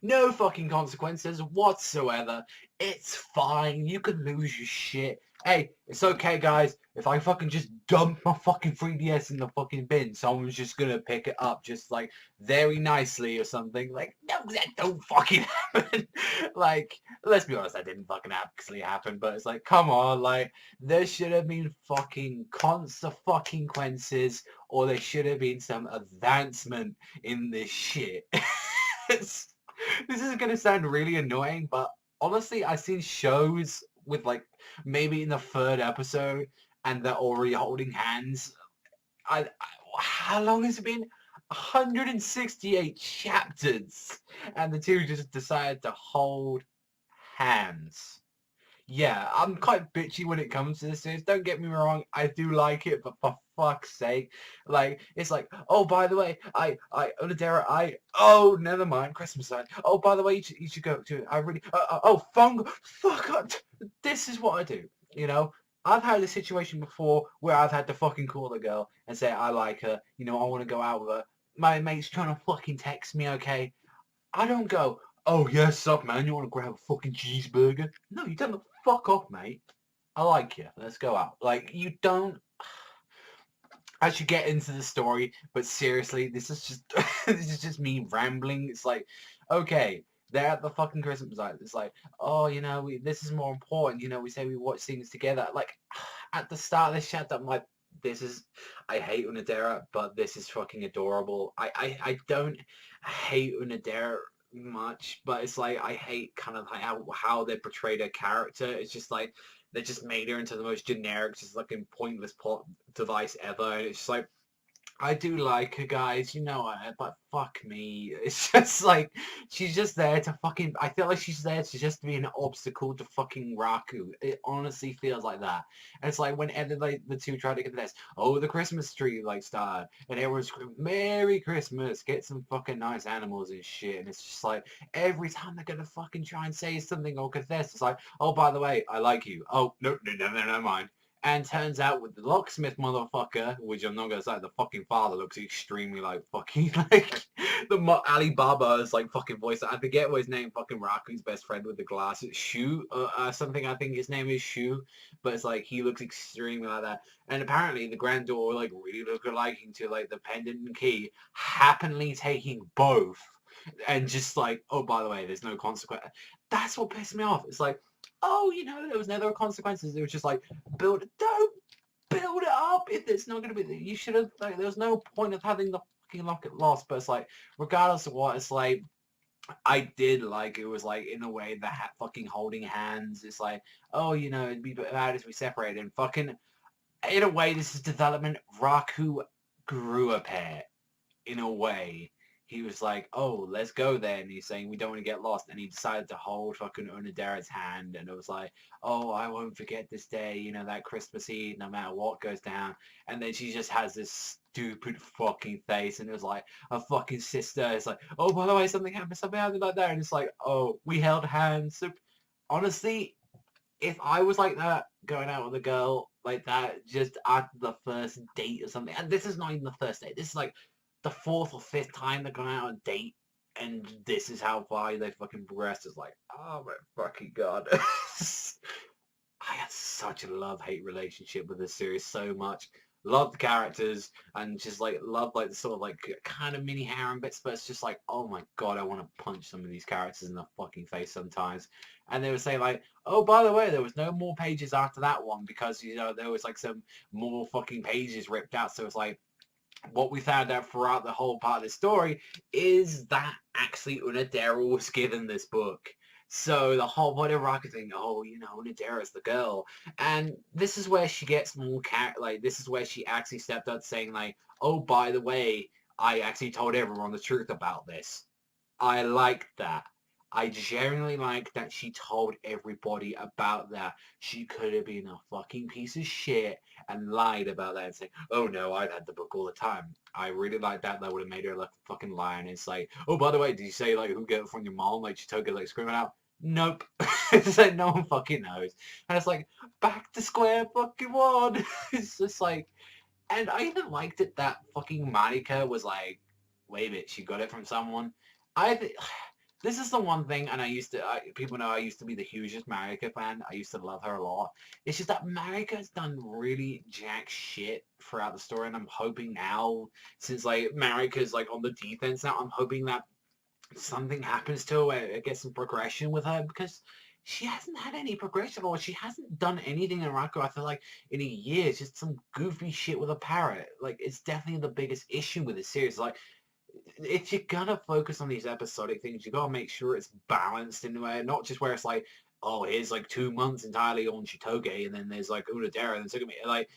No fucking consequences whatsoever. It's fine. You can lose your shit. Hey, it's okay, guys. If I fucking just dump my fucking 3DS in the fucking bin, someone's just gonna pick it up just like very nicely or something. Like, no, that don't fucking happen. Like, let's be honest, that didn't fucking actually happen. But it's like, come on, like, there should have been fucking consequences, or there should have been some advancement in this shit. This is gonna sound really annoying, but honestly, I've seen shows with like maybe in the third episode and they're already holding hands. How long has it been? 168 chapters, and the two just decided to hold hands. Yeah, I'm quite bitchy when it comes to this series. Don't get me wrong, I do like it, but for fuck's sake, like it's like, oh, by the way, Onodera, oh, never mind, Christmas side. Oh, by the way, you should go to. I really, oh, fuck up. This is what I do. You know, I've had a situation before where I've had to fucking call a girl and say I like her. You know, I want to go out with her. My mate's trying to fucking text me. Okay, I don't go, oh, yes, up, man, you want to grab a fucking cheeseburger? No, you tell me, fuck off, mate. I like you. Let's go out. Like, you don't... I should get into the story, but seriously, this is just this is just me rambling. It's like, okay, they're at the fucking Christmas light. It's like, oh, you know, this is more important. You know, we say we watch things together. Like, at the start of this chat, I'm like, this is, I hate Unadera, but this is fucking adorable. I don't hate Unadera much, but it's like, I hate kind of like how they portrayed her character. It's just like, they just made her into the most generic, just looking pointless plot device ever. And it's just like, I do like her, guys, you know, but fuck me. It's just like, she's just there to fucking, I feel like she's there to just be an obstacle to fucking Raku. It honestly feels like that. And it's like whenever like, the two try to get this, oh, the Christmas tree like started, and everyone's screaming, Merry Christmas, get some fucking nice animals and shit. And it's just like, every time they're gonna fucking try and say something or confess, it's like, oh, by the way, I like you. Oh, no, mind. And turns out with the locksmith motherfucker, which I'm not gonna say, the fucking father looks extremely like fucking like the Alibaba's like fucking voice. I forget what his name, fucking Raku's best friend with the glasses, Shu, something. I think his name is Shu, but it's like he looks extremely like that. And apparently the granddaughter like really look liking to like the pendant and key, happily taking both, and just like, oh, by the way, there's no consequence. That's what pissed me off. It's like, oh, you know, there was no consequences. It was just like, don't build it up if it's not going to be, you should have, like, there was no point of having the fucking locket lost. But it's like, regardless of what, it's like, I did like, it was like, in a way, the fucking holding hands. It's like, oh, you know, it'd be bad if we separated. And fucking, in a way, this is development. Raku grew a pair, in a way. He was like, oh, let's go there. And he's saying, we don't want to get lost. And he decided to hold fucking Onodera's hand. And it was like, oh, I won't forget this day, you know, that Christmas Eve, no matter what goes down. And then she just has this stupid fucking face. And it was like, a fucking sister. It's like, oh, by the way, something happened like that. And it's like, oh, we held hands. So, honestly, if I was like that, going out with a girl like that, just at the first date or something, and this is not even the first date, this is like the fourth or fifth time they're going out on a date, and this is how far they fucking progressed. It's like, oh my fucking god. I had such a love-hate relationship with this series so much. Love the characters and just like love like the sort of like kind of mini harem bits, but it's just like, oh my god, I want to punch some of these characters in the fucking face sometimes. And they would say like, oh, by the way, there was no more pages after that one because, you know, there was like some more fucking pages ripped out. So it's like, what we found out throughout the whole part of the story is that actually Unadera was given this book. So the whole point of Rocket thing, oh, you know, Unadera's the girl. And this is where she gets more like, this is where she actually stepped up saying like, oh, by the way, I actually told everyone the truth about this. I like that. I genuinely like that she told everybody about that. She could have been a fucking piece of shit and lied about that and saying, oh no, I've had the book all the time. I really like that. That would have made her like a fucking liar. And it's like, oh, by the way, did you say like who get it from your mom? Like she took it like screaming out. Nope. It's like no one fucking knows. And it's like, back to square fucking one. It's just like, and I even liked it that fucking Monica was like, wait a minute, she got it from someone. I think this is the one thing, and people know I used to be the hugest Marika fan. I used to love her a lot. It's just that Marika's done really jack shit throughout the story, and I'm hoping now, since like Marika's like on the defense now, I'm hoping that something happens to her where it gets some progression with her, because she hasn't had any progression, or she hasn't done anything in Rako, I feel like, in a year. It's just some goofy shit with a parrot. Like, it's definitely the biggest issue with this series. Like, if you're gonna focus on these episodic things, you gotta make sure it's balanced in a way, not just where it's like, oh, here's like 2 months entirely on Shitoge, and then there's like Unadera, and Tsugumi. Like,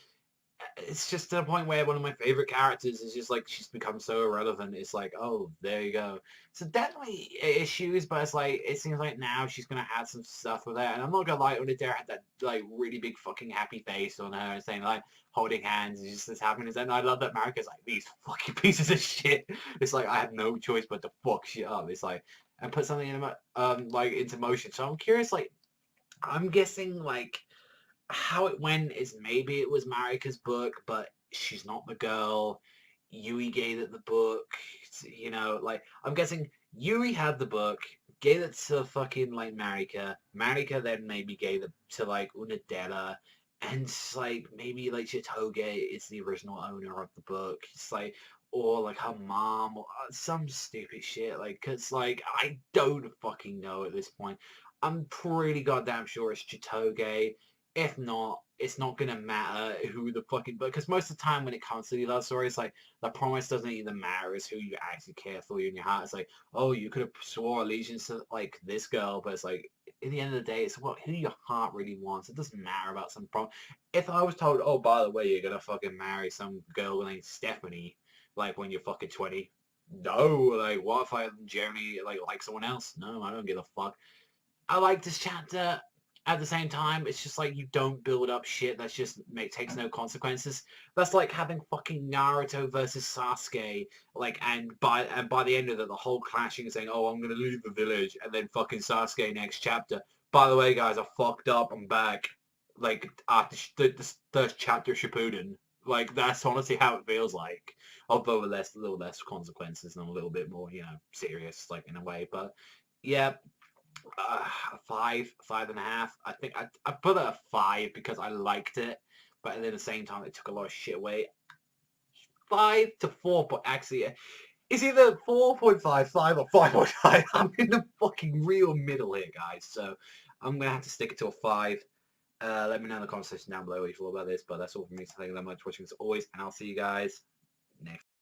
it's just to the point where one of my favorite characters is just like, she's become so irrelevant. It's like, oh, there you go. So definitely issues, but it's like, it seems like now she's gonna have some stuff with her. And I'm not gonna lie, Unadera had that like really big fucking happy face on her and saying like holding hands and just this happiness. And I love that Marika's like, these fucking pieces of shit. It's like, I have no choice but to fuck shit up. It's like, and put something in like into motion. So I'm curious, like, I'm guessing like how it went is maybe it was Marika's book, but she's not the girl. Yui gave it the book. You know, like, I'm guessing Yui had the book, gave it to fucking like Marika. Marika then maybe gave it to like Unadera. And it's like maybe like Shitoge is the original owner of the book. It's like, or like her mom, or some stupid shit. Like, cause like I don't fucking know at this point. I'm pretty goddamn sure it's Chitoge. If not, it's not gonna matter who the fucking, because most of the time when it comes to these love stories, like, the promise doesn't even matter. It's who you actually care for in your heart. It's like, oh, you could have swore allegiance to like this girl, but it's like, in the end of the day, it's what who your heart really wants. It doesn't matter about some prom. If I was told, oh, by the way, you're gonna fucking marry some girl named Stephanie, like when you're fucking 20, no, like, what if I generally like someone else? No, I don't give a fuck. I like this chapter. At the same time, it's just like, you don't build up shit that's just takes no consequences. That's like having fucking Naruto versus Sasuke, like, and by the end of it, the whole clashing saying, "Oh, I'm gonna leave the village," and then fucking Sasuke next chapter. By the way, guys, I fucked up. I'm back. Like, after the first chapter, Shippuden. Like, that's honestly how it feels like. Although with a little less consequences and a little bit more, serious, like, in a way. But yeah, five and a half. I think I put it a 5 because I liked it, but at the same time it took a lot of shit away. 5 to 4, but actually it's either 4.55 or 5.5. I'm in the fucking real middle here, guys. So I'm gonna have to stick it to a 5. Let me know in the comment section down below what you feel about this. But that's all from me. So thank you very much for watching as always, and I'll see you guys next.